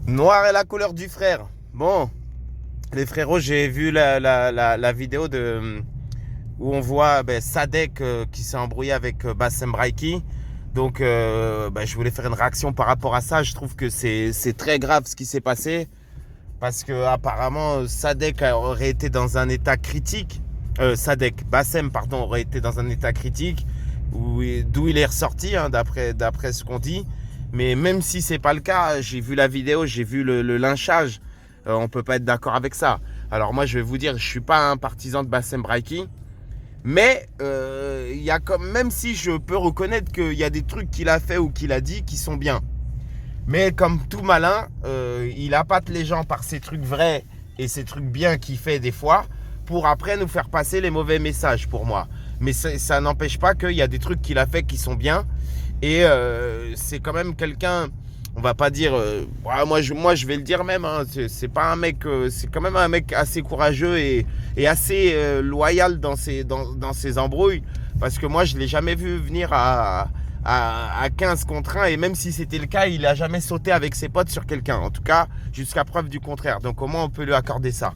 Noir est la couleur du frère. Bon, les frérots, j'ai vu la vidéo où on voit Sadek qui s'est embrouillé avec Bassem Braiki. Donc, je voulais faire une réaction par rapport à ça. Je trouve que c'est très grave ce qui s'est passé. Parce que apparemment, Sadek aurait été dans un état critique. Bassem, pardon, aurait été dans un état critique d'où il est ressorti, hein, d'après ce qu'on dit. Mais même si c'est pas le cas, j'ai vu la vidéo, j'ai vu le lynchage. On peut pas être d'accord avec ça. Alors moi, je vais vous dire, je suis pas un partisan de Bassem Braiki. Mais y a comme, même si je peux reconnaître qu'il y a des trucs qu'il a fait ou qu'il a dit qui sont bien. Mais comme tout malin, il appâte les gens par ces trucs vrais et ces trucs bien qu'il fait des fois pour après nous faire passer les mauvais messages pour moi. Mais ça n'empêche pas qu'il y a des trucs qu'il a fait qui sont bien. Et c'est quand même quelqu'un, on va pas dire, moi je vais le dire même, hein, c'est pas un mec, c'est quand même un mec assez courageux et assez loyal dans ses embrouilles. Parce que moi je l'ai jamais vu venir à 15 contre 1 et même si c'était le cas, il a jamais sauté avec ses potes sur quelqu'un. En tout cas, jusqu'à preuve du contraire. Donc au moins on peut lui accorder ça.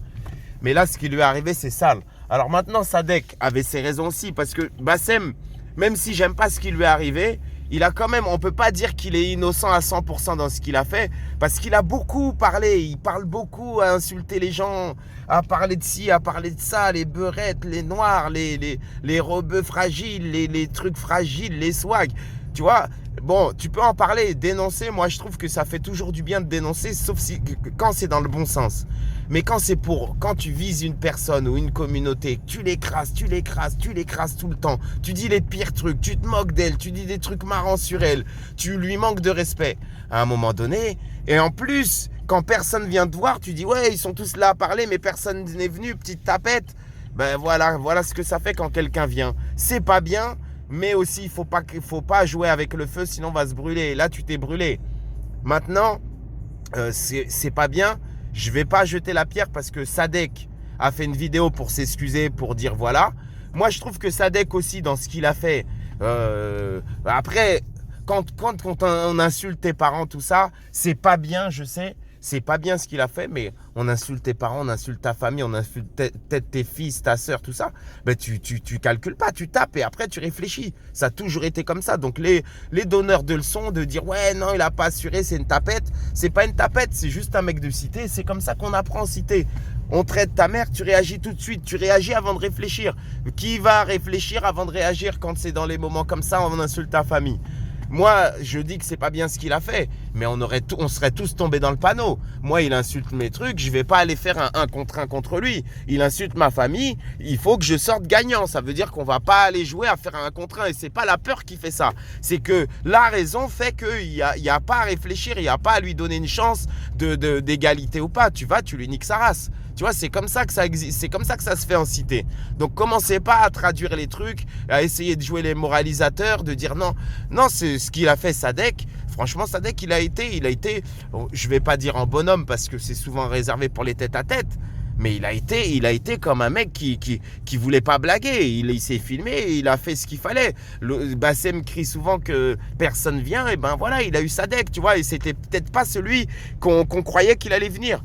Mais là, ce qui lui est arrivé, c'est sale. Alors maintenant, Sadek avait ses raisons aussi parce que Bassem, même si j'aime pas ce qui lui est arrivé, il a quand même, on peut pas dire qu'il est innocent à 100% dans ce qu'il a fait, parce qu'il a beaucoup parlé, il parle beaucoup à insulter les gens, à parler de ci, à parler de ça, les beurettes, les noirs, les rebeux fragiles, les trucs fragiles, les swags, tu vois. Bon, tu peux en parler, dénoncer, moi je trouve que ça fait toujours du bien de dénoncer, sauf si, quand c'est dans le bon sens. Mais quand tu vises une personne ou une communauté, tu l'écrases tout le temps, tu dis les pires trucs, tu te moques d'elle, tu dis des trucs marrants sur elle, tu lui manques de respect à un moment donné. Et en plus, quand personne vient te voir, tu dis ouais, ils sont tous là à parler, mais personne n'est venu, petite tapette. Ben voilà ce que ça fait quand quelqu'un vient. C'est pas bien, mais aussi faut pas jouer avec le feu, sinon on va se brûler. Et là, tu t'es brûlé. Maintenant, c'est pas bien. Je vais pas jeter la pierre parce que Sadek a fait une vidéo pour s'excuser, pour dire voilà. Moi, je trouve que Sadek aussi, dans ce qu'il a fait, après, quand on insulte tes parents, tout ça, c'est pas bien, je sais. C'est pas bien ce qu'il a fait, mais on insulte tes parents, on insulte ta famille, on insulte peut-être tes fils, ta soeur, tout ça. Ben tu calcules pas, tu tapes et après tu réfléchis. Ça a toujours été comme ça. Donc les donneurs de leçons, de dire ouais, non, il a pas assuré, c'est une tapette. C'est pas une tapette, c'est juste un mec de cité. C'est comme ça qu'on apprend en cité. On traite ta mère, tu réagis tout de suite, tu réagis avant de réfléchir. Qui va réfléchir avant de réagir quand c'est dans les moments comme ça, on insulte ta famille? Moi, je dis que c'est pas bien ce qu'il a fait, mais on serait tous tombés dans le panneau. Moi, il insulte mes trucs, je vais pas aller faire un contre un contre lui. Il insulte ma famille, il faut que je sorte gagnant. Ça veut dire qu'on va pas aller jouer à faire un contre un. Et c'est pas la peur qui fait ça. C'est que la raison fait qu'il y a pas à réfléchir, il y a pas à lui donner une chance d'égalité ou pas. Tu lui niques sa race. Tu vois, c'est comme ça que ça existe, c'est comme ça que ça se fait en cité. Donc commencez pas à traduire les trucs, à essayer de jouer les moralisateurs, de dire non, non, c'est ce qu'il a fait Sadek. Franchement, Sadek, il a été, je vais pas dire en bonhomme parce que c'est souvent réservé pour les têtes à tête, mais il a été comme un mec qui voulait pas blaguer. Il s'est filmé, il a fait ce qu'il fallait. Bassem crie souvent que personne vient, et ben voilà, il a eu Sadek, tu vois, et c'était peut-être pas celui qu'on croyait qu'il allait venir.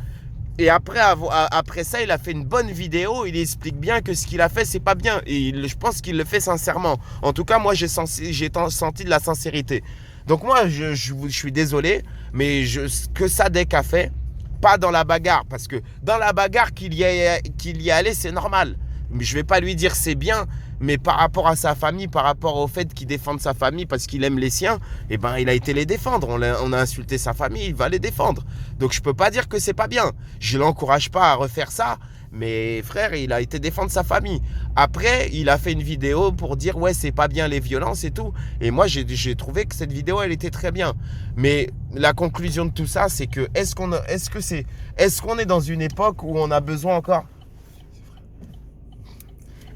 Et après ça, il a fait une bonne vidéo. Il explique bien que ce qu'il a fait, c'est pas bien. Et je pense qu'il le fait sincèrement. En tout cas, moi, j'ai senti de la sincérité. Donc moi, je suis désolé, mais ce que Sadek a fait, pas dans la bagarre, parce que dans la bagarre qu'il y est allé, c'est normal. Mais je vais pas lui dire c'est bien, mais par rapport à sa famille, par rapport au fait qu'il défende sa famille parce qu'il aime les siens, eh ben il a été les défendre. On a insulté sa famille, il va les défendre. Donc je peux pas dire que c'est pas bien. Je l'encourage pas à refaire ça, mais frère, il a été défendre sa famille. Après, il a fait une vidéo pour dire ouais, c'est pas bien les violences et tout. Et moi, j'ai trouvé que cette vidéo, elle était très bien. Mais la conclusion de tout ça, c'est que est-ce qu'on est dans une époque où on a besoin encore.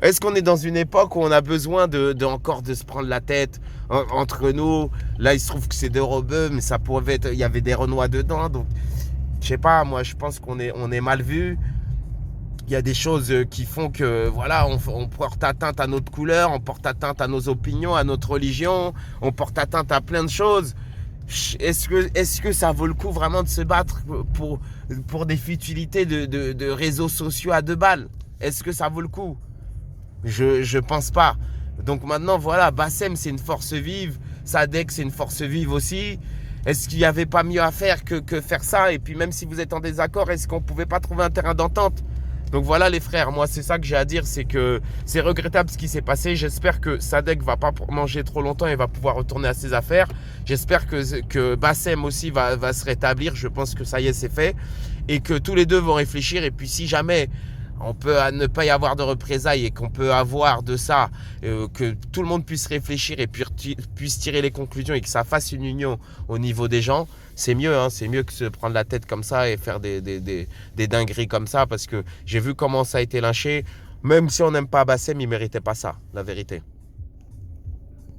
Est-ce qu'on est dans une époque où on a besoin encore de se prendre la tête entre nous? Là, il se trouve que c'est des rebeux, mais ça pouvait être, il y avait des Renois dedans. Donc, je sais pas, moi, je pense qu'on est mal vu. Il y a des choses qui font que, voilà, on porte atteinte à notre couleur, on porte atteinte à nos opinions, à notre religion, on porte atteinte à plein de choses. Est-ce que ça vaut le coup vraiment de se battre pour des futilités de réseaux sociaux à 2 balles? Est-ce que ça vaut le coup? Je pense pas. Donc maintenant, voilà, Bassem, c'est une force vive. Sadek, c'est une force vive aussi. Est-ce qu'il n'y avait pas mieux à faire que faire ça? Et puis même si vous êtes en désaccord, est-ce qu'on ne pouvait pas trouver un terrain d'entente? Donc voilà les frères, moi c'est ça que j'ai à dire, c'est que c'est regrettable ce qui s'est passé. J'espère que Sadek va pas manger trop longtemps et va pouvoir retourner à ses affaires. J'espère que Bassem aussi va se rétablir. Je pense que ça y est, c'est fait. Et que tous les deux vont réfléchir. Et puis si jamais on peut ne pas y avoir de représailles et qu'on peut avoir de ça, que tout le monde puisse réfléchir et puis puisse tirer les conclusions et que ça fasse une union au niveau des gens, c'est mieux, hein, c'est mieux que se prendre la tête comme ça et faire des dingueries comme ça, parce que j'ai vu comment ça a été lynché. Même si on n'aime pas Bassem, il ne méritait pas ça, la vérité.